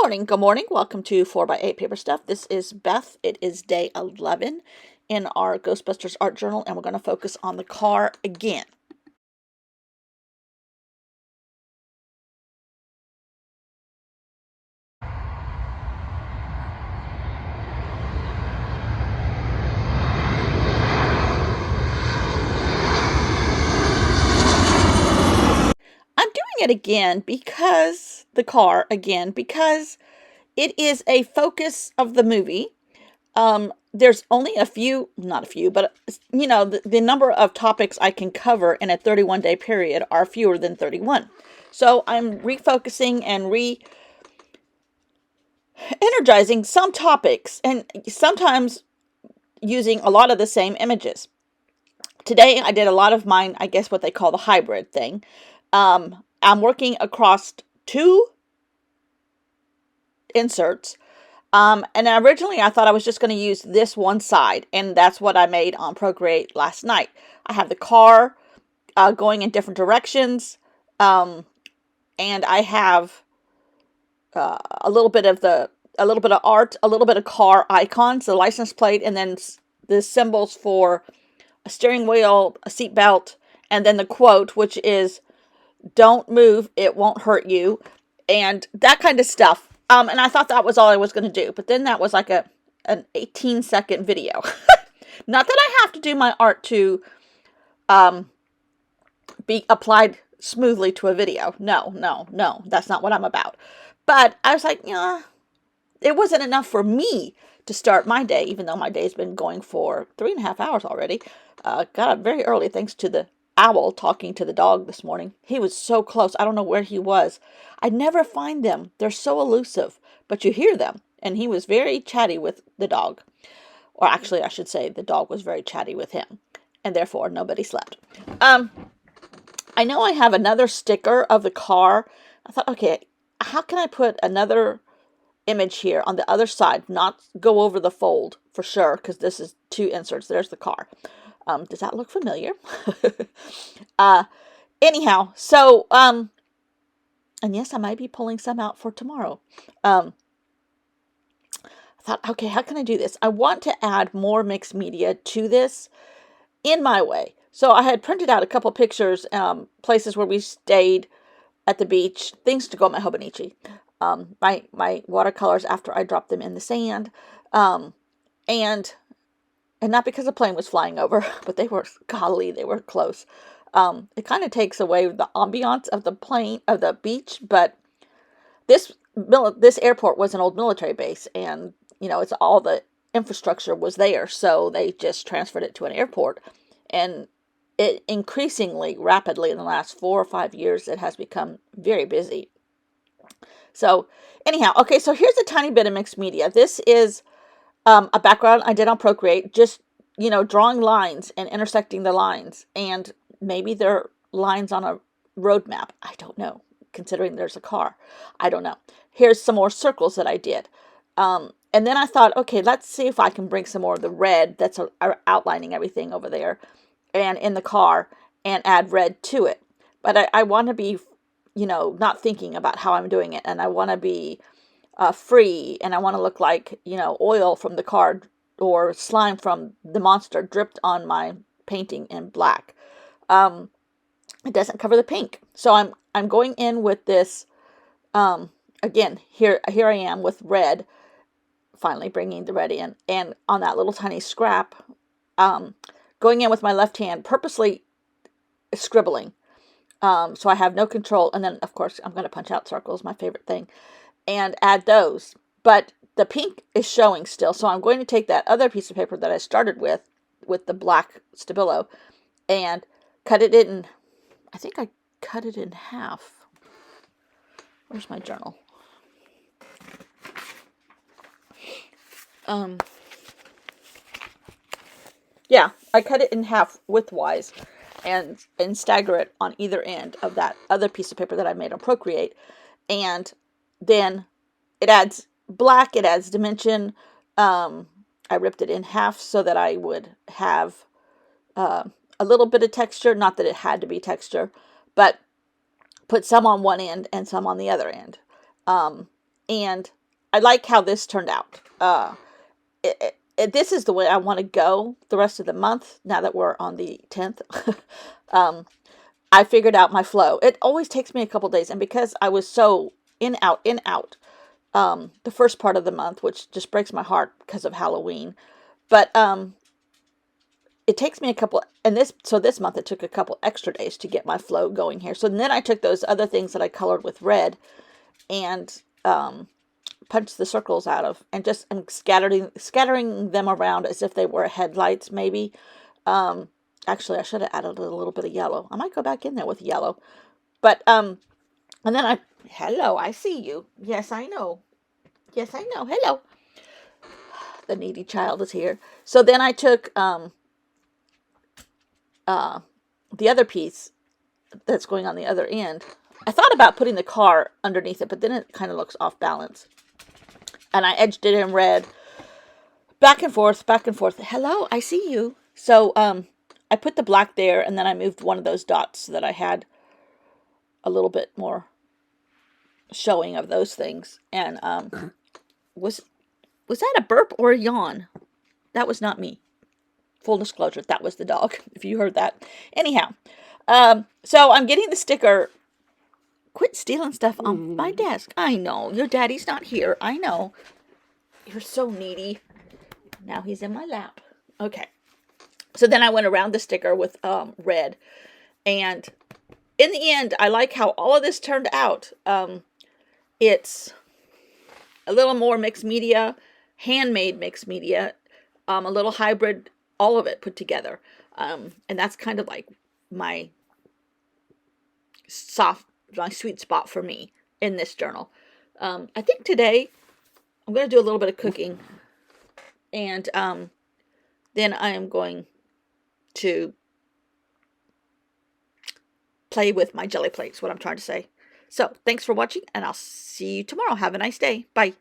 morning. Good morning. Welcome to 4x8 Paper Stuff. This is Beth. It is day 11 in our Ghostbusters art journal, and we're going to focus on the car again. I'm doing it again because it is a focus of the movie. There's only not a few, but the number of topics I can cover in a 31-day period are fewer than 31. So I'm refocusing and energizing some topics, and sometimes using a lot of the same images. Today I did a lot of mine, I guess what they call the hybrid thing. I'm working across two inserts. And originally I thought I was just going to use this one side, and that's what I made on Procreate last night. I have the car going in different directions, and I have a little bit of art, a little bit of car icons, the license plate, and then the symbols for a steering wheel, a seat belt, and then the quote, which is, "Don't move, it won't hurt you," and that kind of stuff. And I thought that was all I was going to do, but then that was like an 18-second video. Not that I have to do my art to be applied smoothly to a video. No, that's not what I'm about. But I was like, it wasn't enough for me to start my day, even though my day's been going for 3.5 hours already. Got up very early thanks to the owl talking to the dog this morning. He was so close. I don't know where he was. I never find them. They're so elusive, but you hear them. And he was very chatty with the dog. Or actually, I should say the dog was very chatty with him. And therefore, nobody slept. I know I have another sticker of the car. I thought, okay, how can I put another image here on the other side, not go over the fold for sure, because this is two inserts. There's the car. Does that look familiar? Anyhow, so, and yes, I might be pulling some out for tomorrow. I thought, okay, how can I do this? I want to add more mixed media to this in my way. So I had printed out a couple pictures, places where we stayed at the beach, things to go at my Hobonichi. My watercolors after I dropped them in the sand. And not because the plane was flying over, but they were close. It kind of takes away the ambiance of the beach, but this airport was an old military base, and it's all the infrastructure was there, so they just transferred it to an airport, and it increasingly rapidly in the last 4 or 5 years, it has become very busy. So anyhow, okay, so here's a tiny bit of mixed media. This is a background I did on Procreate, just, drawing lines and intersecting the lines. And maybe they're lines on a road map. I don't know, considering there's a car. I don't know. Here's some more circles that I did. And then I thought, okay, let's see if I can bring some more of the red that's outlining everything over there and in the car and add red to it. But I want to be, not thinking about how I'm doing it. And I want to be free, and I want to look like, oil from the car or slime from the monster dripped on my painting in black. It doesn't cover the pink. So I'm going in with this, again, here I am with red, finally bringing the red in, and on that little tiny scrap, going in with my left hand, purposely scribbling. So I have no control. And then, of course, I'm going to punch out circles, my favorite thing, and add those. But the pink is showing still. So I'm going to take that other piece of paper that I started with the black Stabilo, and cut it in. I think I cut it in half. Where's my journal? Yeah, I cut it in half widthwise and stagger it on either end of that other piece of paper that I made on Procreate. And then it adds black, it adds dimension. I ripped it in half so that I would have a little bit of texture. Not that it had to be texture, but put some on one end and some on the other end. And I like how this turned out. This is the way I want to go the rest of the month, now that we're on the 10th. um, I figured out my flow. It always takes me a couple days, and because I was so in, out, the first part of the month, which just breaks my heart because of Halloween. But it takes me a couple, and this month it took a couple extra days to get my flow going here. So then I took those other things that I colored with red and punched the circles out of, and just scattering them around as if they were headlights, maybe. Actually, I should have added a little bit of yellow. I might go back in there with yellow. But and then hello, I see you. Yes, I know. Yes, I know. Hello. The needy child is here. So then I took the other piece that's going on the other end. I thought about putting the car underneath it, but then it kind of looks off balance. And I edged it in red, back and forth, back and forth. Hello, I see you. So I put the black there, and then I moved one of those dots so that I had a little bit more showing of those things. And was that a burp or a yawn? That was not me. Full disclosure, that was the dog, if you heard that. Anyhow, so I'm getting the sticker. Quit stealing stuff on my desk. I know. Your daddy's not here. I know. You're so needy. Now he's in my lap. Okay. So then I went around the sticker with red. And in the end, I like how all of this turned out. It's a little more mixed media, handmade mixed media, a little hybrid, all of it put together. And that's kind of like my sweet spot for me in this journal. I think today I'm going to do a little bit of cooking, and then I am going to play with my jelly plates, what I'm trying to say. So thanks for watching, and I'll see you tomorrow. Have a nice day. Bye.